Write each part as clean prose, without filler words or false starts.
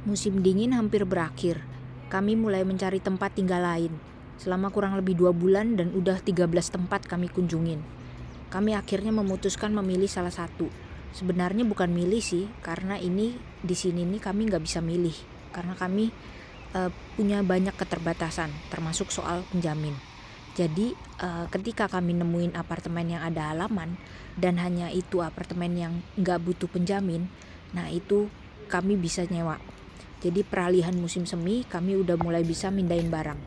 Musim dingin hampir berakhir. Kami mulai mencari tempat tinggal lain. Selama kurang lebih 2 bulan dan udah 13 tempat kami kunjungin. Kami akhirnya memutuskan memilih salah satu. Sebenarnya bukan milih sih, karena ini di sini nih kami nggak bisa milih. Karena kami punya banyak keterbatasan, termasuk soal penjamin. Jadi ketika kami nemuin apartemen yang ada halaman dan hanya itu apartemen yang nggak butuh penjamin, nah itu kami bisa nyewa. Jadi peralihan musim semi kami udah mulai bisa mindahin barang.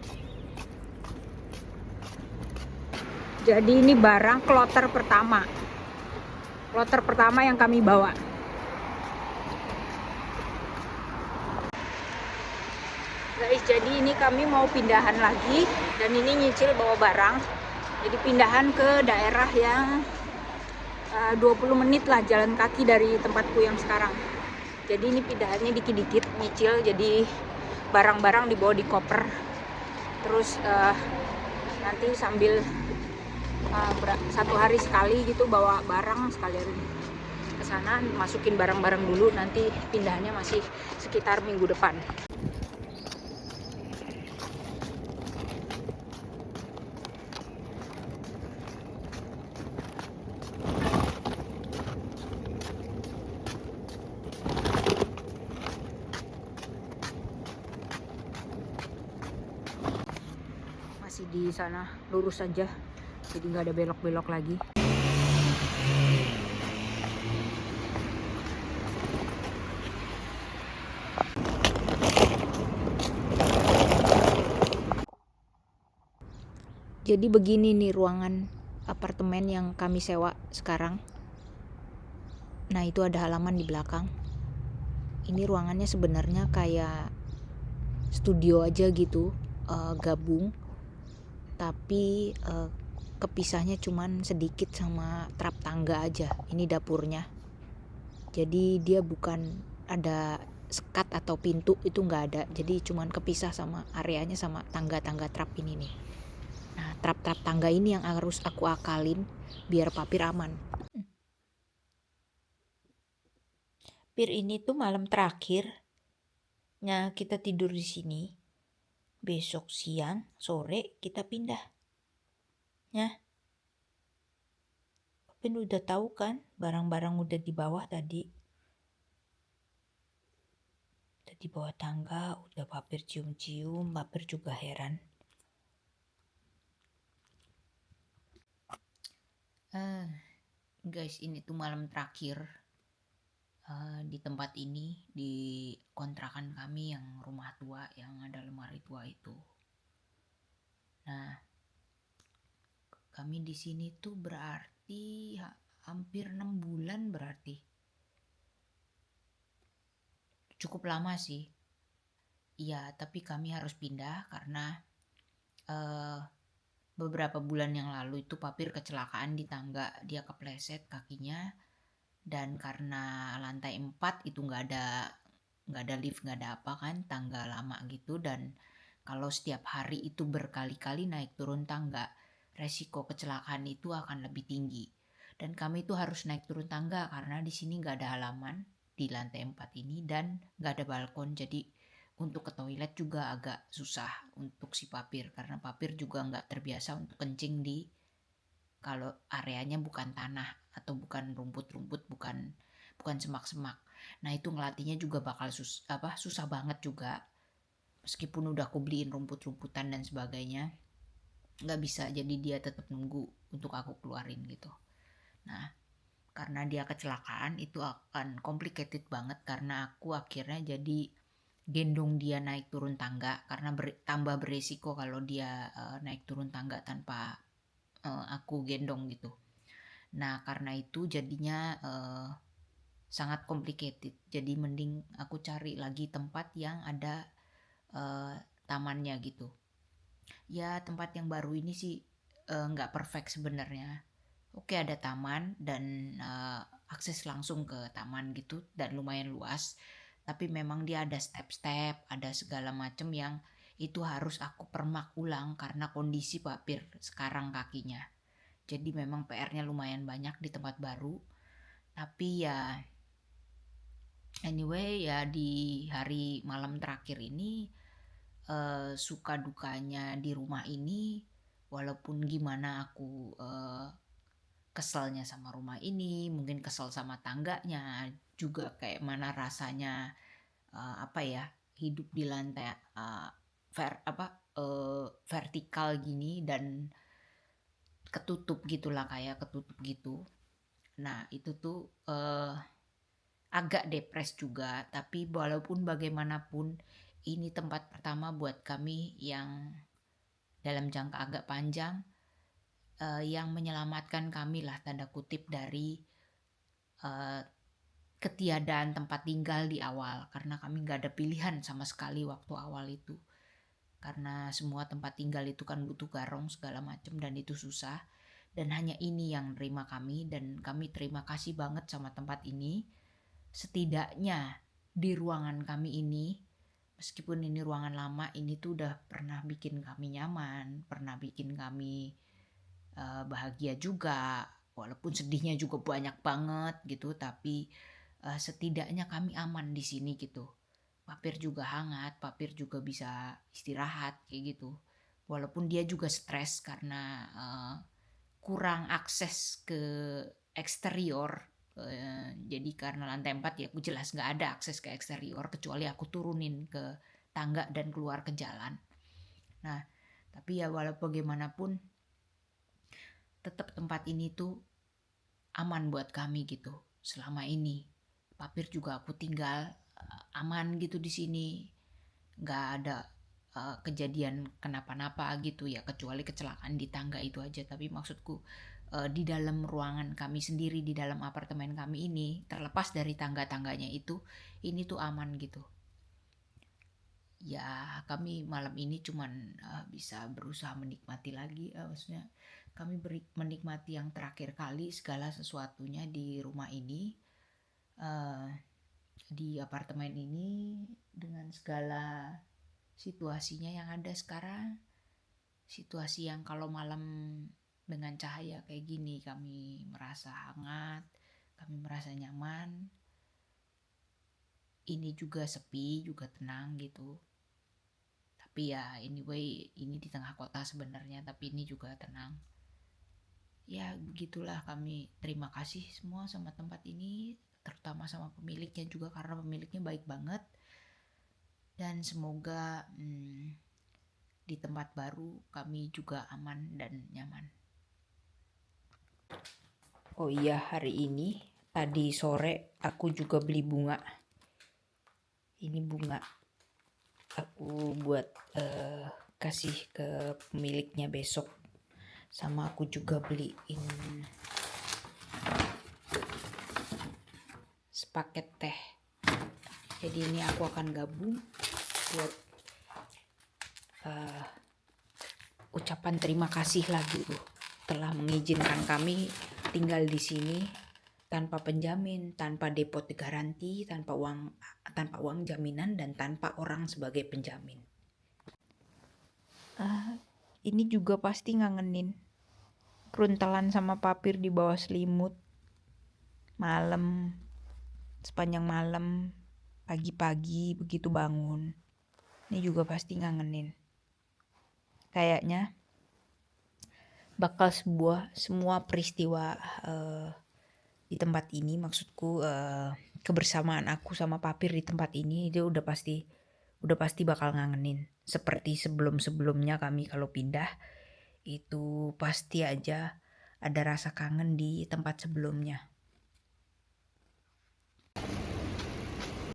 Jadi ini barang kloter pertama. Kloter pertama yang kami bawa. Guys, jadi ini kami mau pindahan lagi dan ini nyicil bawa barang. Jadi pindahan ke daerah yang 20 menit lah jalan kaki dari tempatku yang sekarang. Jadi ini pindahannya dikit-dikit nyicil, jadi barang-barang dibawa di koper. Terus nanti sambil satu hari sekali gitu bawa barang sekalian ke sana, masukin barang-barang dulu, nanti pindahannya masih sekitar minggu depan. Masih di sana lurus aja, jadi nggak ada belok-belok lagi. Jadi begini nih ruangan apartemen yang kami sewa sekarang. Nah itu ada halaman di belakang. Ini ruangannya sebenarnya kayak studio aja gitu, gabung. Tapi kepisahnya cuman sedikit sama trap tangga aja. Ini dapurnya. Jadi dia bukan ada sekat atau pintu, itu nggak ada. Jadi cuman kepisah sama areanya sama tangga-tangga trap ini nih. Nah, trap-trap tangga ini yang harus aku akalin biar papir aman. Pir ini tuh malam terakhirnya kita tidur di sini. Besok siang, sore kita pindah. Ya, Papin udah tahu kan, barang-barang udah di bawah tadi. Udah di bawah tangga, udah Papir cium-cium, Papir juga heran. Guys, ini tuh malam terakhir di tempat ini, di kontrakan kami yang rumah tua yang ada lemari tua itu. Nah, kami di sini tuh berarti hampir 6 bulan berarti. Cukup lama sih. Iya, tapi kami harus pindah karena beberapa bulan yang lalu itu Papir kecelakaan di tangga. Dia kepleset kakinya, dan karena lantai 4 itu nggak ada lift, nggak ada apa kan, tangga lama gitu, dan kalau setiap hari itu berkali-kali naik turun tangga, resiko kecelakaan itu akan lebih tinggi. Dan kami itu harus naik turun tangga karena di sini nggak ada halaman di lantai 4 ini dan nggak ada balkon, jadi untuk ke toilet juga agak susah untuk si Papir karena Papir juga nggak terbiasa untuk kencing di kalau areanya bukan tanah atau bukan rumput-rumput, bukan semak-semak. Nah itu ngelatihnya juga bakal susah banget juga. Meskipun udah aku beliin rumput-rumputan dan sebagainya, nggak bisa, jadi dia tetap nunggu untuk aku keluarin gitu. Nah karena dia kecelakaan itu akan complicated banget karena aku akhirnya jadi gendong dia naik turun tangga karena tambah beresiko kalau dia naik turun tangga tanpa aku gendong gitu. Nah karena itu jadinya sangat complicated. Jadi mending aku cari lagi tempat yang ada tamannya gitu. Ya tempat yang baru ini sih nggak perfect sebenarnya. Oke, ada taman dan akses langsung ke taman gitu dan lumayan luas. Tapi memang dia ada step-step, ada segala macam yang itu harus aku permak ulang karena kondisi Papir sekarang kakinya. Jadi memang PR-nya lumayan banyak di tempat baru. Tapi ya Anyway ya di hari malam terakhir ini, suka dukanya di rumah ini, walaupun gimana aku, keselnya sama rumah ini, mungkin kesel sama tangganya, juga kayak mana rasanya, apa ya, hidup di lantai, vertikal gini dan ketutup gitulah, kayak ketutup gitu. Nah itu tuh, agak depres juga, tapi walaupun bagaimanapun ini tempat pertama buat kami yang dalam jangka agak panjang, yang menyelamatkan kami lah tanda kutip dari, eee, ketiadaan tempat tinggal di awal. Karena kami nggak ada pilihan sama sekali waktu awal itu. Karena semua tempat tinggal itu kan butuh garong segala macam dan itu susah. Dan hanya ini yang nerima kami dan kami terima kasih banget sama tempat ini. Setidaknya di ruangan kami ini, meskipun ini ruangan lama, ini tuh udah pernah bikin kami nyaman, pernah bikin kami bahagia juga, walaupun sedihnya juga banyak banget gitu, tapi setidaknya kami aman di sini gitu. Papir juga hangat, Papir juga bisa istirahat kayak gitu. Walaupun dia juga stres karena kurang akses ke eksterior. Jadi karena lantai 4 ya aku jelas nggak ada akses ke eksterior kecuali aku turunin ke tangga dan keluar ke jalan. Nah, tapi ya walaupun bagaimanapun tetap tempat ini tuh aman buat kami gitu selama ini. Papir juga aku tinggal aman gitu di sini, nggak ada kejadian kenapa-napa gitu ya, kecuali kecelakaan di tangga itu aja. Tapi maksudku di dalam ruangan kami sendiri, di dalam apartemen kami ini, terlepas dari tangga-tangganya itu, ini tuh aman gitu. Ya kami malam ini cuman bisa berusaha menikmati lagi, maksudnya kami menikmati yang terakhir kali segala sesuatunya di rumah ini, di apartemen ini, dengan segala situasinya yang ada sekarang. Situasi yang kalau malam dengan cahaya kayak gini kami merasa hangat, kami merasa nyaman. Ini juga sepi, juga tenang gitu. Tapi ya anyway ini di tengah kota sebenarnya, tapi ini juga tenang. Ya begitulah, kami terima kasih semua sama tempat ini, terutama sama pemiliknya juga karena pemiliknya baik banget. Dan semoga di tempat baru kami juga aman dan nyaman. Oh iya, hari ini tadi sore aku juga beli bunga. Ini bunga aku buat kasih ke pemiliknya besok. Sama aku juga beliin sepaket teh. Jadi ini aku akan gabung buat ucapan terima kasih lagi telah mengizinkan kami tinggal di sini tanpa penjamin, tanpa deposit garansi, tanpa uang jaminan, dan tanpa orang sebagai penjamin. Ini juga pasti ngangenin keruntelan sama papir di bawah selimut malam, sepanjang malam, pagi-pagi begitu bangun. Ini juga pasti ngangenin. Kayaknya bakal semua peristiwa di tempat ini, maksudku kebersamaan aku sama Papir di tempat ini, dia udah pasti bakal ngangenin. Seperti sebelum-sebelumnya kami kalau pindah itu pasti aja ada rasa kangen di tempat sebelumnya.